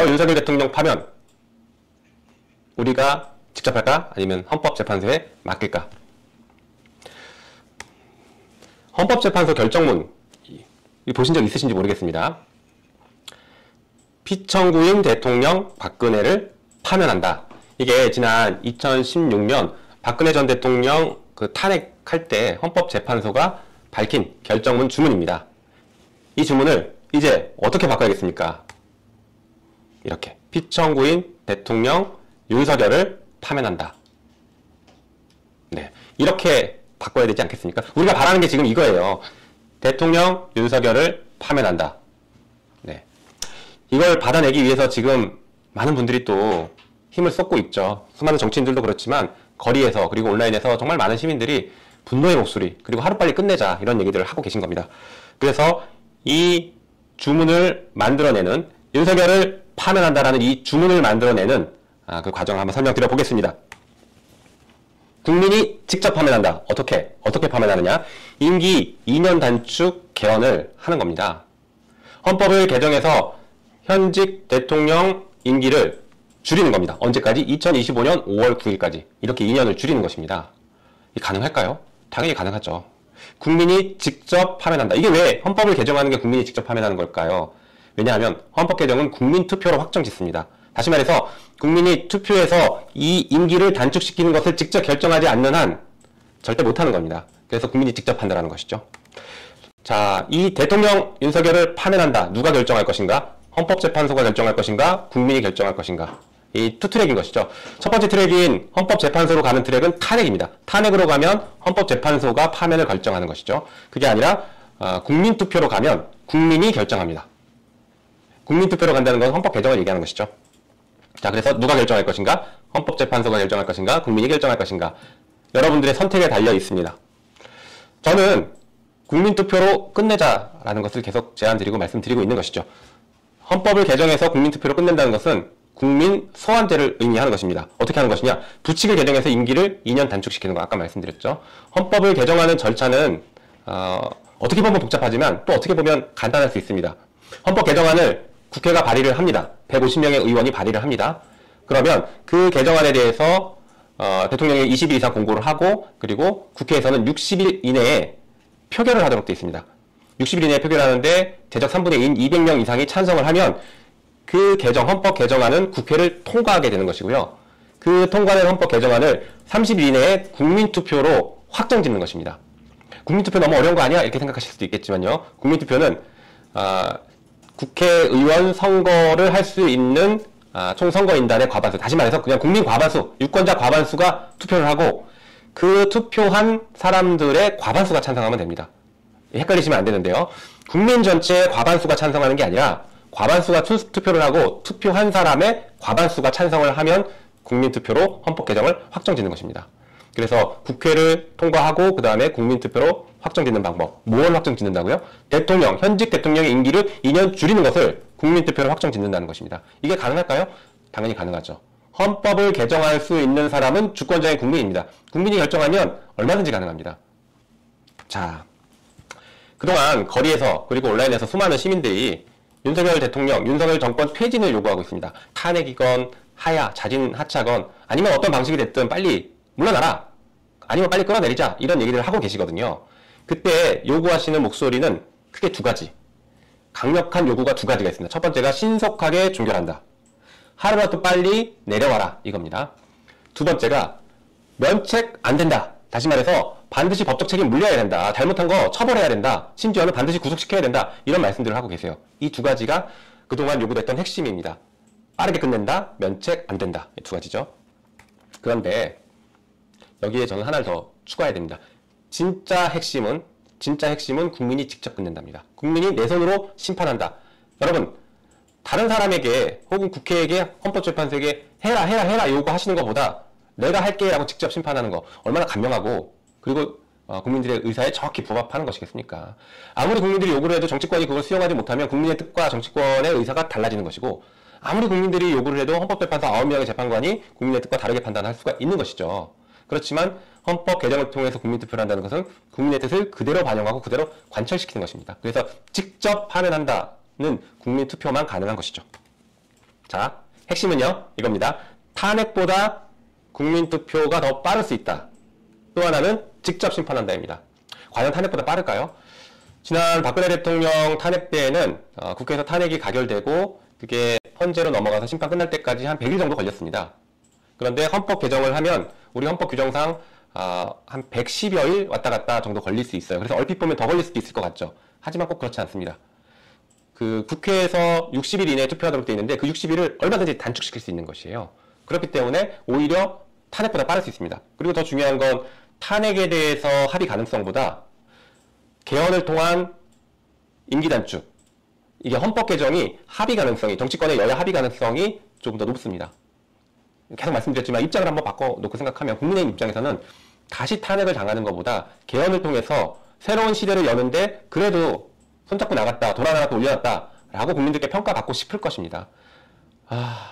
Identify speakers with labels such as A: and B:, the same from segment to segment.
A: 대통령에서 윤석열 대통령 파면 우리가 직접 할까? 아니면 헌법재판소에 맡길까? 헌법재판소 결정문 보신 적 있으신지 모르겠습니다. 피청구인 대통령 박근혜를 파면한다. 이게 지난 2016년 박근혜 전 대통령 그 탄핵할 때 헌법재판소가 밝힌 결정문 주문입니다. 이 주문을 이제 어떻게 바꿔야겠습니까? 이렇게 피청구인 대통령 윤석열을 파면한다. 네, 이렇게 바꿔야 되지 않겠습니까? 우리가 바라는 게 지금 이거예요. 대통령 윤석열을 파면한다. 네, 이걸 받아내기 위해서 지금 많은 분들이 또 힘을 쏟고 있죠. 수많은 정치인들도 그렇지만 거리에서 그리고 온라인에서 정말 많은 시민들이 분노의 목소리 그리고 하루빨리 끝내자 이런 얘기들을 하고 계신 겁니다. 그래서 이 주문을 만들어내는 윤석열을 파면한다라는 이 주문을 만들어내는 그 과정을 한번 설명드려 보겠습니다. 국민이 직접 파면한다. 어떻게 파면하느냐? 임기 2년 단축 개헌을 하는 겁니다. 헌법을 개정해서 현직 대통령 임기를 줄이는 겁니다. 언제까지? 2025년 5월 9일까지 이렇게 2년을 줄이는 것입니다. 이게 가능할까요? 당연히 가능하죠. 국민이 직접 파면한다. 이게 왜 헌법을 개정하는 게 국민이 직접 파면하는 걸까요? 왜냐하면 헌법 개정은 국민 투표로 확정짓습니다. 다시 말해서 국민이 투표해서 이 임기를 단축시키는 것을 직접 결정하지 않는 한 절대 못하는 겁니다. 그래서 국민이 직접 판단하는 것이죠. 자, 이 대통령 윤석열을 파면한다. 누가 결정할 것인가? 헌법재판소가 결정할 것인가? 국민이 결정할 것인가? 이 투 트랙인 것이죠. 첫 번째 트랙인 헌법재판소로 가는 트랙은 탄핵입니다. 탄핵으로 가면 헌법재판소가 파면을 결정하는 것이죠. 그게 아니라 국민투표로 가면 국민이 결정합니다. 국민투표로 간다는 건 헌법 개정을 얘기하는 것이죠. 자, 그래서 누가 결정할 것인가? 헌법재판소가 결정할 것인가? 국민이 결정할 것인가? 여러분들의 선택에 달려 있습니다. 저는 국민투표로 끝내자라는 것을 계속 제안드리고 말씀드리고 있는 것이죠. 헌법을 개정해서 국민투표로 끝낸다는 것은 국민 소환제를 의미하는 것입니다. 어떻게 하는 것이냐? 부칙을 개정해서 임기를 2년 단축시키는 거 아까 말씀드렸죠. 헌법을 개정하는 절차는 어떻게 보면 복잡하지만 또 어떻게 보면 간단할 수 있습니다. 헌법 개정안을 국회가 발의를 합니다. 150명의 의원이 발의를 합니다. 그러면 그 개정안에 대해서 대통령이 20일 이상 공고를 하고 그리고 국회에서는 60일 이내에 표결을 하도록 되어 있습니다. 60일 이내에 표결하는데 제적 3분의 2인 200명 이상이 찬성을 하면 그 헌법 개정안은 국회를 통과하게 되는 것이고요. 그 통과된 헌법 개정안을 30일 이내에 국민투표로 확정짓는 것입니다. 국민투표 너무 어려운 거 아니야? 이렇게 생각하실 수도 있겠지만요. 국민투표는 국회의원 선거를 할 수 있는 총선거인단의 과반수, 다시 말해서 그냥 국민 과반수, 유권자 과반수가 투표를 하고 그 투표한 사람들의 과반수가 찬성하면 됩니다. 헷갈리시면 안 되는데요. 국민 전체의 과반수가 찬성하는 게 아니라 과반수가 투표를 하고 투표한 사람의 과반수가 찬성을 하면 국민투표로 헌법 개정을 확정짓는 것입니다. 그래서 국회를 통과하고 그 다음에 국민투표로 확정짓는 방법. 뭘 확정짓는다고요? 현직 대통령의 임기를 2년 줄이는 것을 국민투표로 확정짓는다는 것입니다. 이게 가능할까요? 당연히 가능하죠. 헌법을 개정할 수 있는 사람은 주권자인 국민입니다. 국민이 결정하면 얼마든지 가능합니다. 자, 그동안 거리에서 그리고 온라인에서 수많은 시민들이 윤석열 대통령, 윤석열 정권 퇴진을 요구하고 있습니다. 탄핵이건 하야, 자진 하차건 아니면 어떤 방식이 됐든 빨리 물러나라. 아니면 빨리 끌어내리자. 이런 얘기를 하고 계시거든요. 그때 요구하시는 목소리는 크게 두 가지. 강력한 요구가 두 가지가 있습니다. 첫 번째가 신속하게 종결한다. 하루라도 빨리 내려와라. 이겁니다. 두 번째가 면책 안 된다. 다시 말해서 반드시 법적 책임 물려야 된다. 잘못한 거 처벌해야 된다. 심지어는 반드시 구속시켜야 된다. 이런 말씀들을 하고 계세요. 이 두 가지가 그동안 요구됐던 핵심입니다. 빠르게 끝낸다. 면책 안 된다. 이 두 가지죠. 그런데 여기에 저는 하나를 더 추가해야 됩니다. 진짜 핵심은 국민이 직접 끝낸답니다. 국민이 내 손으로 심판한다. 여러분, 다른 사람에게 혹은 국회에게 헌법재판소에게 해라 요구하시는 것보다 내가 할게 라고 직접 심판하는 거 얼마나 간명하고 그리고 국민들의 의사에 정확히 부합하는 것이겠습니까? 아무리 국민들이 요구를 해도 정치권이 그걸 수용하지 못하면 국민의 뜻과 정치권의 의사가 달라지는 것이고 아무리 국민들이 요구를 해도 헌법재판소 9명의 재판관이 국민의 뜻과 다르게 판단할 수가 있는 것이죠. 그렇지만 헌법 개정을 통해서 국민투표를 한다는 것은 국민의 뜻을 그대로 반영하고 그대로 관철시키는 것입니다. 그래서 직접 파면한다는 국민투표만 가능한 것이죠. 자, 핵심은요, 이겁니다. 탄핵보다 국민투표가 더 빠를 수 있다. 또 하나는 직접 심판한다입니다. 과연 탄핵보다 빠를까요? 지난 박근혜 대통령 탄핵 때에는 국회에서 탄핵이 가결되고 그게 헌재로 넘어가서 심판 끝날 때까지 한 100일 정도 걸렸습니다. 그런데 헌법 개정을 하면 우리 헌법 규정상 한 110여일 왔다 갔다 정도 걸릴 수 있어요. 그래서 얼핏 보면 더 걸릴 수도 있을 것 같죠. 하지만 꼭 그렇지 않습니다. 그 국회에서 60일 이내에 투표하도록 되어 있는데 그 60일을 얼마든지 단축시킬 수 있는 것이에요. 그렇기 때문에 오히려 탄핵보다 빠를 수 있습니다. 그리고 더 중요한 건 탄핵에 대해서 합의 가능성보다 개헌을 통한 임기 단축, 이게 헌법 개정이 합의 가능성이, 정치권의 여야 합의 가능성이 조금 더 높습니다. 계속 말씀드렸지만 입장을 한번 바꿔놓고 생각하면 국민의힘 입장에서는 다시 탄핵을 당하는 것보다 개헌을 통해서 새로운 시대를 여는데 그래도 손잡고 나갔다, 돌아 나갔다, 올려놨다 라고 국민들께 평가받고 싶을 것입니다.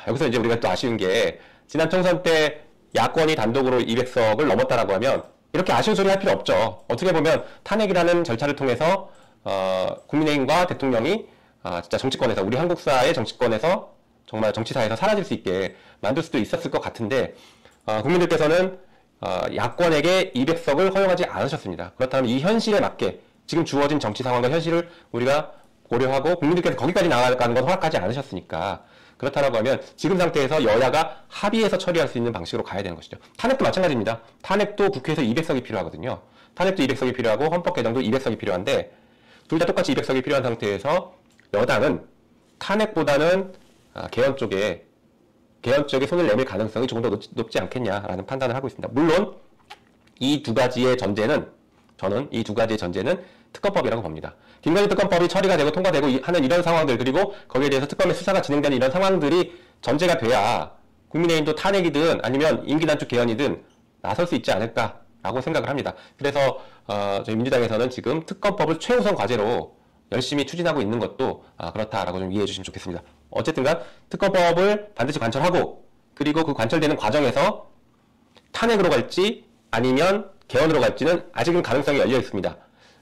A: 여기서 이제 우리가 또 아쉬운 게 지난 총선 때 야권이 단독으로 200석을 넘었다라고 하면 이렇게 아쉬운 소리 할 필요 없죠. 어떻게 보면 탄핵이라는 절차를 통해서 국민의힘과 대통령이 진짜 정치권에서, 우리 한국사의 정치권에서 정말 정치사에서 사라질 수 있게 만들 수도 있었을 것 같은데 국민들께서는 야권에게 200석을 허용하지 않으셨습니다. 그렇다면 이 현실에 맞게 지금 주어진 정치 상황과 현실을 우리가 고려하고 국민들께서 거기까지 나아가는 건 허락하지 않으셨으니까 그렇다고 하면 지금 상태에서 여야가 합의해서 처리할 수 있는 방식으로 가야 되는 것이죠. 탄핵도 마찬가지입니다. 탄핵도 국회에서 200석이 필요하거든요. 탄핵도 200석이 필요하고 헌법 개정도 200석이 필요한데 둘 다 똑같이 200석이 필요한 상태에서 여당은 탄핵보다는 개헌 쪽에 손을 내밀 가능성이 조금 더 높지 않겠냐라는 판단을 하고 있습니다. 물론 이 두 가지의 전제는 저는 이 두 가지의 전제는 특검법이라고 봅니다. 김건희 특검법이 처리가 되고 통과되고 하는 이런 상황들, 그리고 거기에 대해서 특검의 수사가 진행되는 이런 상황들이 전제가 돼야 국민의힘도 탄핵이든 아니면 임기단축 개헌이든 나설 수 있지 않을까라고 생각을 합니다. 그래서 저희 민주당에서는 지금 특검법을 최우선 과제로 열심히 추진하고 있는 것도 그렇다라고 좀 이해해 주시면 좋겠습니다. 어쨌든간 특검법을 반드시 관철하고 그리고 그 관철되는 과정에서 탄핵으로 갈지 아니면 개헌으로 갈지는 아직은 가능성이 열려 있습니다.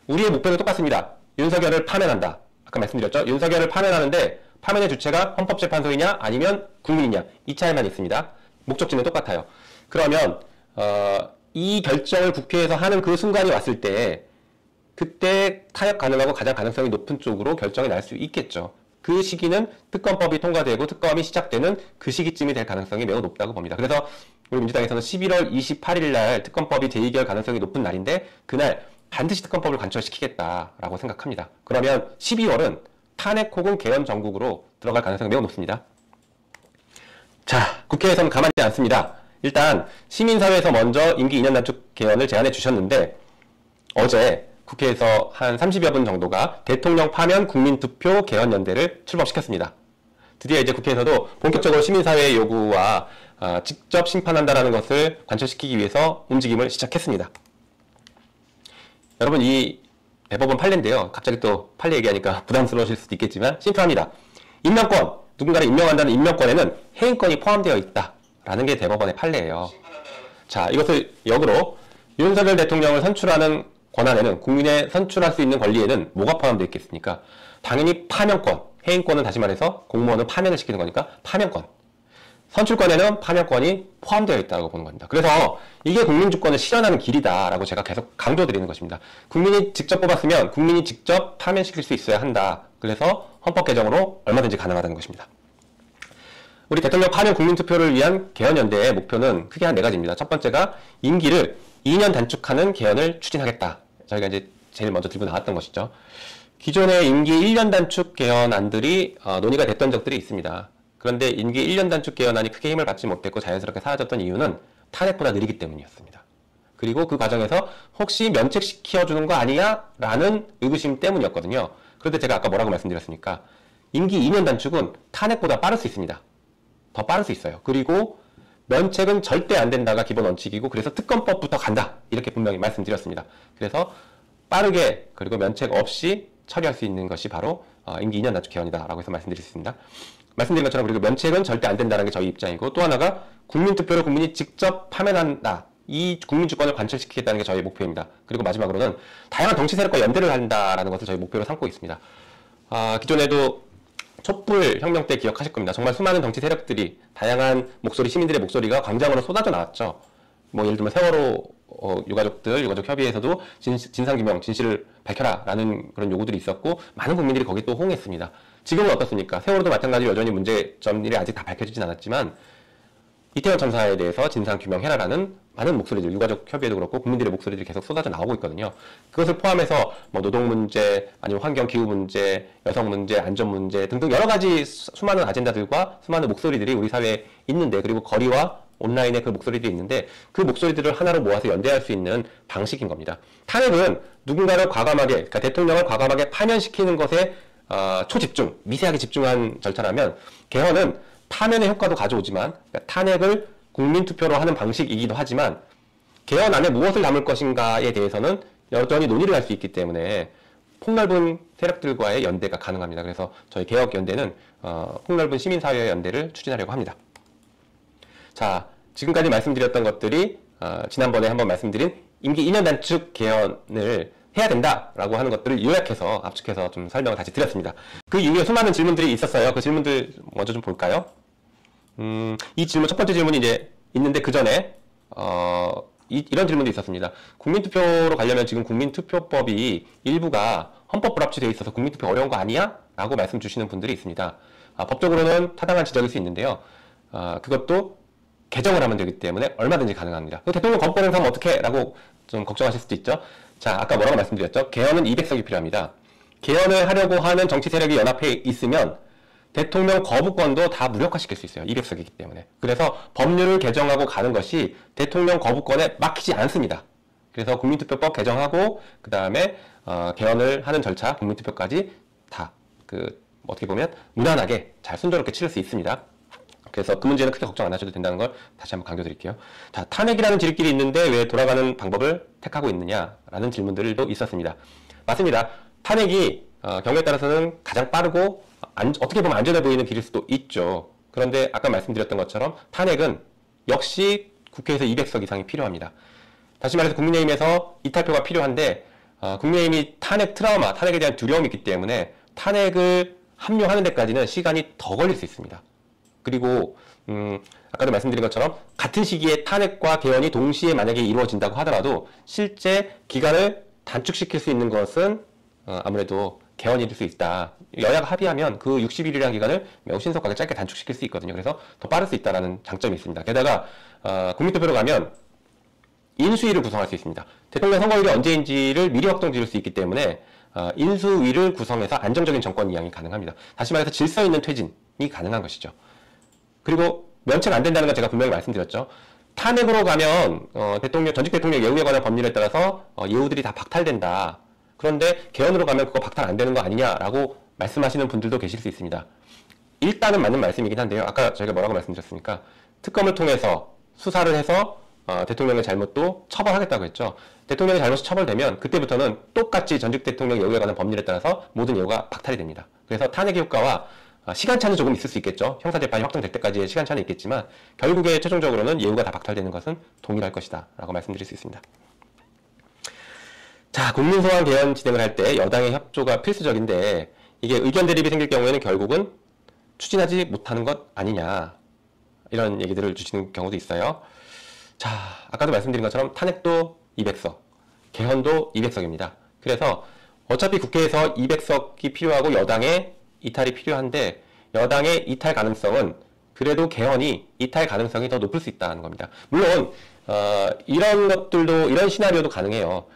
A: 우리의 목표는 똑같습니다. 윤석열을 파면한다. 아까 말씀드렸죠? 윤석열을 파면하는데 파면의 주체가 헌법재판소이냐 아니면 국민이냐, 이 차이만 있습니다. 목적지는 똑같아요. 그러면 이 결정을 국회에서 하는 그 순간이 왔을 때 그때 타협 가능하고 가장 가능성이 높은 쪽으로 결정이 날 수 있겠죠. 그 시기는 특검법이 통과되고 특검이 시작되는 그 시기쯤이 될 가능성이 매우 높다고 봅니다. 그래서 우리 민주당에서는 11월 28일 날 특검법이 재의결 가능성이 높은 날인데 그날 반드시 특검법을 관철시키겠다라고 생각합니다. 그러면 12월은 탄핵 혹은 개헌 정국으로 들어갈 가능성이 매우 높습니다. 자, 국회에서는 가만히 않습니다. 일단 시민사회에서 먼저 임기 2년 단축 개헌을 제안해 주셨는데 어제 국회에서 한 30여 분 정도가 대통령 파면 국민투표 개헌연대를 출범시켰습니다. 드디어 이제 국회에서도 본격적으로 시민사회의 요구와 직접 심판한다라는 것을 관철시키기 위해서 움직임을 시작했습니다. 여러분, 이 대법원 판례인데요. 갑자기 또 판례 얘기하니까 부담스러우실 수도 있겠지만 심플합니다. 임명권, 누군가를 임명한다는 임명권에는 해임권이 포함되어 있다라는 게 대법원의 판례예요. 자, 이것을 역으로 윤석열 대통령을 선출하는 권한에는, 국민의 선출할 수 있는 권리에는 뭐가 포함되어 있겠습니까? 당연히 파면권, 해임권은 다시 말해서 공무원을 파면을 시키는 거니까 파면권. 선출권에는 파면권이 포함되어 있다고 보는 겁니다. 그래서 이게 국민주권을 실현하는 길이다라고 제가 계속 강조드리는 것입니다. 국민이 직접 뽑았으면 국민이 직접 파면시킬 수 있어야 한다. 그래서 헌법 개정으로 얼마든지 가능하다는 것입니다. 우리 대통령 파면 국민투표를 위한 개헌연대의 목표는 크게 한 4가지입니다. 첫 번째가 임기를 2년 단축하는 개헌을 추진하겠다. 저희가 이제 제일 먼저 들고 나왔던 것이죠. 기존의 임기 1년 단축 개헌안들이 논의가 됐던 적들이 있습니다. 그런데 임기 1년 단축 개헌안이 크게 힘을 받지 못했고 자연스럽게 사라졌던 이유는 탄핵보다 느리기 때문이었습니다. 그리고 그 과정에서 혹시 면책시켜주는 거 아니야? 라는 의구심 때문이었거든요. 그런데 제가 아까 뭐라고 말씀드렸습니까? 임기 2년 단축은 탄핵보다 빠를 수 있습니다. 더 빠를 수 있어요. 그리고 면책은 절대 안 된다가 기본 원칙이고 그래서 특검법부터 간다. 이렇게 분명히 말씀드렸습니다. 그래서 빠르게 그리고 면책 없이 처리할 수 있는 것이 바로 임기 2년 단축 개헌이다라고 해서 말씀드렸습니다. 말씀드린 것처럼 그리고 면책은 절대 안 된다는 게 저희 입장이고 또 하나가 국민투표를 국민이 직접 파면한다. 이 국민주권을 관철시키겠다는 게 저희 목표입니다. 그리고 마지막으로는 다양한 정치 세력과 연대를 한다라는 것을 저희 목표로 삼고 있습니다. 기존에도 촛불 혁명 때 기억하실 겁니다. 정말 수많은 정치 세력들이 라다양한 목소리, 시민들의 목소리가 광장으로 쏟아져 나왔죠. 뭐 예를 들면 세월호 유가족 협의회에서도 진상규명, 진실을 밝혀라라는 그런 요구들이 있었고 많은 국민들이 거기 또 호응했습니다. 지금은 어떻습니까? 세월호도 마찬가지로 여전히 문제점들이 아직 다 밝혀지진 않았지만 이태원 참사에 대해서 진상규명해라라는 많은 목소리들, 유가족 협의회도 그렇고 국민들의 목소리들이 계속 쏟아져 나오고 있거든요. 그것을 포함해서 뭐 노동 문제, 아니면 환경 기후 문제, 여성 문제, 안전 문제 등등 여러 가지 수많은 아젠다들과 수많은 목소리들이 우리 사회에 있는데, 그리고 거리와 온라인에 그 목소리들이 있는데 그 목소리들을 하나로 모아서 연대할 수 있는 방식인 겁니다. 탄핵은 누군가를 과감하게, 그러니까 대통령을 과감하게 파면시키는 것에 초집중, 미세하게 집중한 절차라면, 개헌은 파면의 효과도 가져오지만, 그러니까 탄핵을 국민투표로 하는 방식이기도 하지만 개헌 안에 무엇을 담을 것인가에 대해서는 여전히 논의를 할 수 있기 때문에 폭넓은 세력들과의 연대가 가능합니다. 그래서 저희 개혁연대는 폭넓은 시민사회의 연대를 추진하려고 합니다. 자, 지금까지 말씀드렸던 것들이 지난번에 한번 말씀드린 임기 2년 단축 개헌을 해야 된다라고 하는 것들을 요약해서 압축해서 좀 설명을 다시 드렸습니다. 그 이후에 수많은 질문들이 있었어요. 그 질문들 먼저 좀 볼까요? 이 질문, 첫 번째 질문이 이제 있는데 그 전에 이런 질문도 있었습니다. 국민투표로 가려면 지금 국민투표법이 일부가 헌법 불합치되어 있어서 국민투표 어려운 거 아니야? 라고 말씀 주시는 분들이 있습니다. 법적으로는 타당한 지적일 수 있는데요. 그것도 개정을 하면 되기 때문에 얼마든지 가능합니다. 대통령 거부권 행사하면 어떡해? 라고 좀 걱정하실 수도 있죠. 자, 아까 뭐라고 말씀드렸죠? 개헌은 200석이 필요합니다. 개헌을 하려고 하는 정치 세력이 연합해 있으면 대통령 거부권도 다 무력화시킬 수 있어요. 200석이기 때문에. 그래서 법률을 개정하고 가는 것이 대통령 거부권에 막히지 않습니다. 그래서 국민투표법 개정하고 그 다음에 개헌을 하는 절차, 국민투표까지 다 어떻게 보면 무난하게 잘 순조롭게 치를 수 있습니다. 그래서 그 문제는 크게 걱정 안 하셔도 된다는 걸 다시 한번 강조드릴게요. 자, 탄핵이라는 지름길이 있는데 왜 돌아가는 방법을 택하고 있느냐라는 질문들도 있었습니다. 맞습니다. 탄핵이 경우에 따라서는 가장 빠르고 어떻게 보면 안전해 보이는 길일 수도 있죠. 그런데 아까 말씀드렸던 것처럼 탄핵은 역시 국회에서 200석 이상이 필요합니다. 다시 말해서 국민의힘에서 이탈표가 필요한데 국민의힘이 탄핵 트라우마, 탄핵에 대한 두려움이 있기 때문에 탄핵을 합류하는 데까지는 시간이 더 걸릴 수 있습니다. 그리고 아까도 말씀드린 것처럼 같은 시기에 탄핵과 개헌이 동시에 만약에 이루어진다고 하더라도 실제 기간을 단축시킬 수 있는 것은 아무래도 개헌일 수 있다. 여야가 합의하면 그 60일이라는 기간을 매우 신속하게 짧게 단축시킬 수 있거든요. 그래서 더 빠를 수 있다는 장점이 있습니다. 게다가 국민투표로 가면 인수위를 구성할 수 있습니다. 대통령 선거일이 언제인지를 미리 확정 지을 수 있기 때문에 인수위를 구성해서 안정적인 정권 이양이 가능합니다. 다시 말해서 질서 있는 퇴진이 가능한 것이죠. 그리고 면책 안 된다는 건 제가 분명히 말씀드렸죠. 탄핵으로 가면 전직 대통령 예우에 관한 법률에 따라서 예우들이 다 박탈된다. 그런데 개헌으로 가면 그거 박탈 안 되는 거 아니냐라고 말씀하시는 분들도 계실 수 있습니다. 일단은 맞는 말씀이긴 한데요. 아까 저희가 뭐라고 말씀드렸습니까? 특검을 통해서 수사를 해서 대통령의 잘못도 처벌하겠다고 했죠. 대통령의 잘못이 처벌되면 그때부터는 똑같이 전직 대통령 예우에 관한 법률에 따라서 모든 예우가 박탈이 됩니다. 그래서 탄핵의 효과와 시간차는 조금 있을 수 있겠죠. 형사재판이 확정될 때까지의 시간차는 있겠지만 결국에 최종적으로는 예우가 다 박탈되는 것은 동일할 것이다 라고 말씀드릴 수 있습니다. 자, 국민소환 개헌 진행을 할 때 여당의 협조가 필수적인데 이게 의견 대립이 생길 경우에는 결국은 추진하지 못하는 것 아니냐, 이런 얘기들을 주시는 경우도 있어요. 자, 아까도 말씀드린 것처럼 탄핵도 200석, 개헌도 200석입니다. 그래서 어차피 국회에서 200석이 필요하고 여당의 이탈이 필요한데 여당의 이탈 가능성은 그래도 개헌이 이탈 가능성이 더 높을 수 있다는 겁니다. 물론 이런 것들도, 이런 시나리오도 가능해요.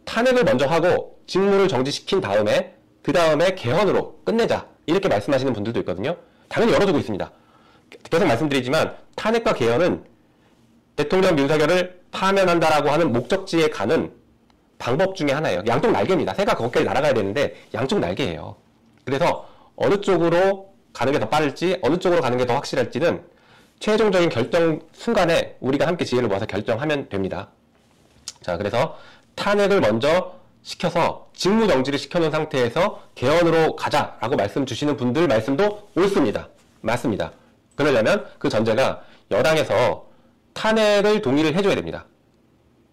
A: 탄핵을 먼저 하고 직무를 정지시킨 다음에 그 다음에 개헌으로 끝내자, 이렇게 말씀하시는 분들도 있거든요. 당연히 열어두고 있습니다. 계속 말씀드리지만 탄핵과 개헌은 대통령 윤석열을 파면한다라고 하는 목적지에 가는 방법 중에 하나예요. 양쪽 날개입니다. 새가 거기까지 날아가야 되는데 양쪽 날개예요. 그래서 어느 쪽으로 가는 게 더 빠를지, 어느 쪽으로 가는 게 더 확실할지는 최종적인 결정 순간에 우리가 함께 지혜를 모아서 결정하면 됩니다. 자, 그래서 탄핵을 먼저 시켜서 직무 정지를 시켜놓은 상태에서 개헌으로 가자라고 말씀 주시는 분들 말씀도 옳습니다. 맞습니다. 그러려면 그 전제가 여당에서 탄핵을 동의를 해줘야 됩니다.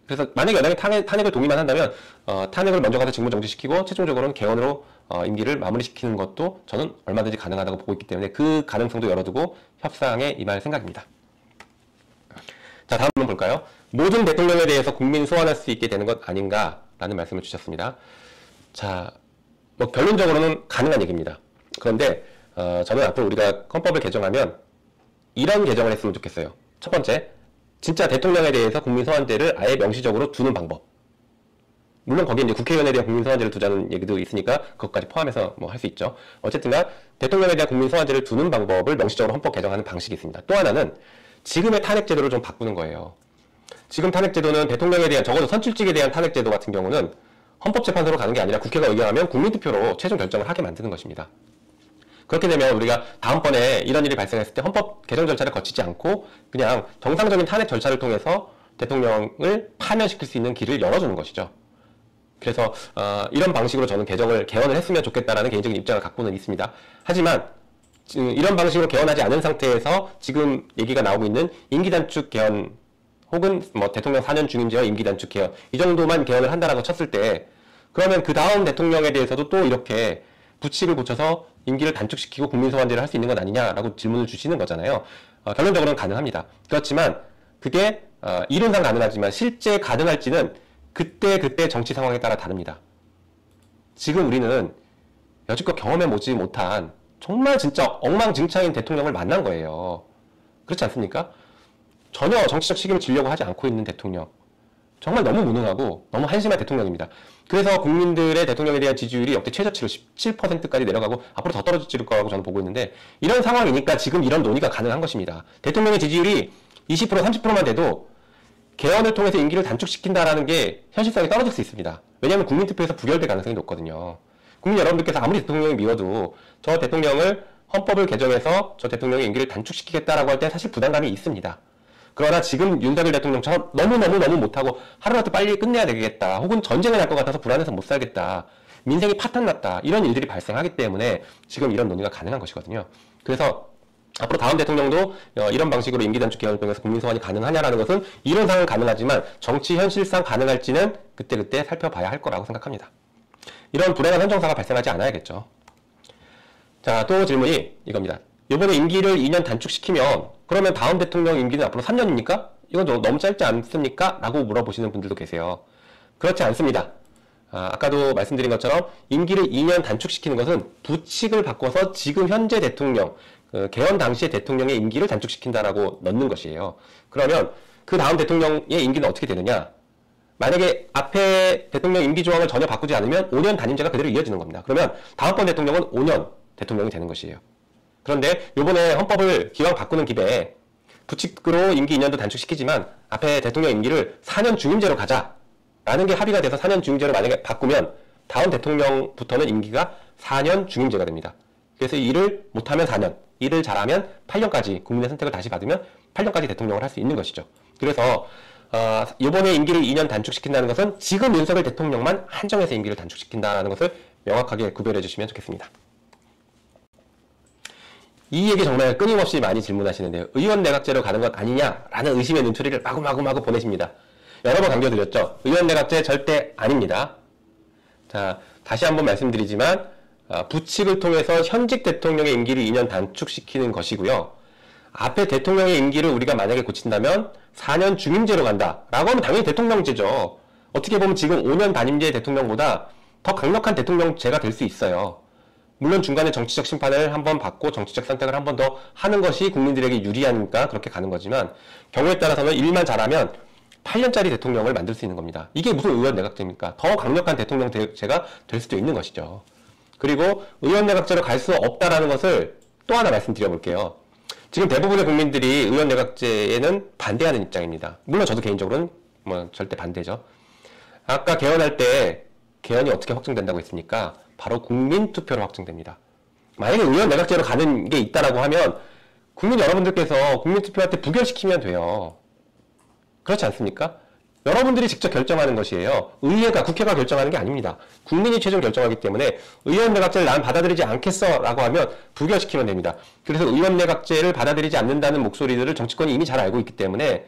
A: 그래서 만약에 여당이 탄핵을 동의만 한다면 탄핵을 먼저 가서 직무 정지시키고 최종적으로는 개헌으로 임기를 마무리시키는 것도 저는 얼마든지 가능하다고 보고 있기 때문에 그 가능성도 열어두고 협상에 임할 생각입니다. 자, 다음 한번 볼까요? 모든 대통령에 대해서 국민 소환할 수 있게 되는 것 아닌가라는 말씀을 주셨습니다. 자, 뭐 결론적으로는 가능한 얘기입니다. 그런데 저는 앞으로 우리가 헌법을 개정하면 이런 개정을 했으면 좋겠어요. 첫 번째, 진짜 대통령에 대해서 국민 소환제를 아예 명시적으로 두는 방법. 물론 거기에 이제 국회의원에 대한 국민 소환제를 두자는 얘기도 있으니까 그것까지 포함해서 뭐 할 수 있죠. 어쨌든간 대통령에 대한 국민 소환제를 두는 방법을 명시적으로 헌법 개정하는 방식이 있습니다. 또 하나는 지금의 탄핵제도를 좀 바꾸는 거예요. 지금 탄핵제도는 대통령에 대한, 적어도 선출직에 대한 탄핵제도 같은 경우는 헌법재판소로 가는 게 아니라 국회가 의결하면 국민투표로 최종 결정을 하게 만드는 것입니다. 그렇게 되면 우리가 다음번에 이런 일이 발생했을 때 헌법 개정 절차를 거치지 않고 그냥 정상적인 탄핵 절차를 통해서 대통령을 파면시킬 수 있는 길을 열어주는 것이죠. 그래서 이런 방식으로 저는 개헌을 했으면 좋겠다라는 개인적인 입장을 갖고는 있습니다. 하지만 이런 방식으로 개헌하지 않은 상태에서 지금 얘기가 나오고 있는 임기 단축 개헌 혹은 뭐 대통령 4년 중임제와 임기 단축 개헌 이 정도만 개헌을 한다라고 쳤을 때 그러면 그 다음 대통령에 대해서도 또 이렇게 부칙을 고쳐서 임기를 단축시키고 국민소환제를 할 수 있는 것 아니냐라고 질문을 주시는 거잖아요. 결론적으로는 가능합니다. 그렇지만 그게 이론상 가능하지만 실제 가능할지는 그때 정치 상황에 따라 다릅니다. 지금 우리는 여지껏 경험해보지 못한 정말 진짜 엉망진창인 대통령을 만난 거예요. 그렇지 않습니까? 전혀 정치적 책임을 지려고 하지 않고 있는 대통령. 정말 너무 무능하고 너무 한심한 대통령입니다. 그래서 국민들의 대통령에 대한 지지율이 역대 최저치로 17%까지 내려가고 앞으로 더 떨어질 거라고 저는 보고 있는데 이런 상황이니까 지금 이런 논의가 가능한 것입니다. 대통령의 지지율이 20% 30%만 돼도 개헌을 통해서 임기를 단축시킨다라는 게 현실성이 떨어질 수 있습니다. 왜냐하면 국민투표에서 부결될 가능성이 높거든요. 국민 여러분들께서 아무리 대통령이 미워도 저 대통령을 헌법을 개정해서 저 대통령의 임기를 단축시키겠다라고 할 때 사실 부담감이 있습니다. 그러나 지금 윤석열 대통령처럼 너무 못하고 하루라도 빨리 끝내야 되겠다. 혹은 전쟁을 할 것 같아서 불안해서 못 살겠다. 민생이 파탄났다. 이런 일들이 발생하기 때문에 지금 이런 논의가 가능한 것이거든요. 그래서 앞으로 다음 대통령도 이런 방식으로 임기 단축 개헌을 통해서 국민 소환이 가능하냐라는 것은 이론상은 가능하지만 정치 현실상 가능할지는 그때 살펴봐야 할 거라고 생각합니다. 이런 불행한 헌정사가 발생하지 않아야겠죠. 자, 또 질문이 이겁니다. 이번에 임기를 2년 단축시키면 그러면 다음 대통령 임기는 앞으로 3년입니까? 이건 너무 짧지 않습니까? 라고 물어보시는 분들도 계세요. 그렇지 않습니다. 아까도 말씀드린 것처럼 임기를 2년 단축시키는 것은 부칙을 바꿔서 지금 현재 대통령, 개헌 당시의 대통령의 임기를 단축시킨다라고 넣는 것이에요. 그러면 그 다음 대통령의 임기는 어떻게 되느냐? 만약에 앞에 대통령 임기 조항을 전혀 바꾸지 않으면 5년 단임제가 그대로 이어지는 겁니다. 그러면 다음번 대통령은 5년 대통령이 되는 것이에요. 그런데 이번에 헌법을 기왕 바꾸는 김에 부칙으로 임기 2년도 단축시키지만 앞에 대통령 임기를 4년 중임제로 가자라는 게 합의가 돼서 4년 중임제로 만약에 바꾸면 다음 대통령부터는 임기가 4년 중임제가 됩니다. 그래서 일을 못하면 4년, 일을 잘하면 8년까지 국민의 선택을 다시 받으면 8년까지 대통령을 할 수 있는 것이죠. 그래서 이번에 임기를 2년 단축시킨다는 것은 지금 윤석열 대통령만 한정해서 임기를 단축시킨다는 것을 명확하게 구별해 주시면 좋겠습니다. 이 얘기 정말 끊임없이 많이 질문하시는데요. 의원 내각제로 가는 것 아니냐라는 의심의 눈초리를 마구 보내십니다. 여러 번 강조드렸죠. 의원 내각제 절대 아닙니다. 자, 다시 한번 말씀드리지만 부칙을 통해서 현직 대통령의 임기를 2년 단축시키는 것이고요. 앞에 대통령의 임기를 우리가 만약에 고친다면 4년 중임제로 간다라고 하면 당연히 대통령제죠. 어떻게 보면 지금 5년 단임제 대통령보다 더 강력한 대통령제가 될 수 있어요. 물론 중간에 정치적 심판을 한번 받고 정치적 선택을 한 번 더 하는 것이 국민들에게 유리하니까 그렇게 가는 거지만 경우에 따라서는 일만 잘하면 8년짜리 대통령을 만들 수 있는 겁니다. 이게 무슨 의원 내각제입니까? 더 강력한 대통령제가 될 수도 있는 것이죠. 그리고 의원 내각제로 갈 수 없다라는 것을 또 하나 말씀드려볼게요. 지금 대부분의 국민들이 의원 내각제에는 반대하는 입장입니다. 물론 저도 개인적으로는 뭐 절대 반대죠. 아까 개헌할 때 개헌이 어떻게 확정된다고 했습니까? 바로 국민투표로 확정됩니다. 만약에 의원 내각제로 가는 게 있다라고 하면 국민 여러분들께서 국민투표할 때 부결시키면 돼요. 그렇지 않습니까? 여러분들이 직접 결정하는 것이에요. 국회가 결정하는 게 아닙니다. 국민이 최종 결정하기 때문에 의원 내각제를 난 받아들이지 않겠어 라고 하면 부결시키면 됩니다. 그래서 의원 내각제를 받아들이지 않는다는 목소리들을 정치권이 이미 잘 알고 있기 때문에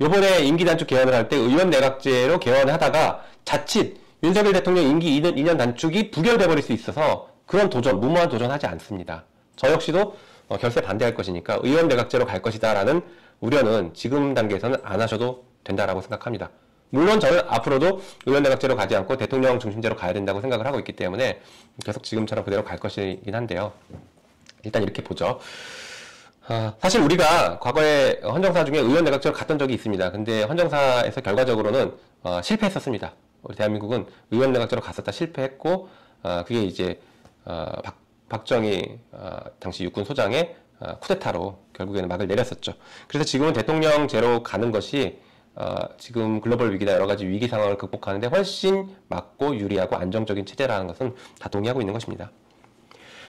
A: 이번에 임기 단축 개헌을 할 때 의원 내각제로 개헌을 하다가 자칫 윤석열 대통령 임기 2년 단축이 부결돼 버릴 수 있어서 그런 도전, 무모한 도전하지 않습니다. 저 역시도 결세 반대할 것이니까 의원 내각제로 갈 것이다라는 우려는 지금 단계에서는 안 하셔도 된다라고 생각합니다. 물론 저는 앞으로도 의원 내각제로 가지 않고 대통령 중심제로 가야 된다고 생각을 하고 있기 때문에 계속 지금처럼 그대로 갈 것이긴 한데요. 일단 이렇게 보죠. 사실 우리가 과거에 헌정사 중에 의원 내각제로 갔던 적이 있습니다. 근데 헌정사에서 결과적으로는 실패했었습니다. 우리 대한민국은 의원 내각제로 갔었다 실패했고, 그게 이제 박정희 당시 육군 소장의 쿠데타로 결국에는 막을 내렸었죠. 그래서 지금은 대통령제로 가는 것이 지금 글로벌 위기나 여러 가지 위기 상황을 극복하는데 훨씬 맞고 유리하고 안정적인 체제라는 것은 다 동의하고 있는 것입니다.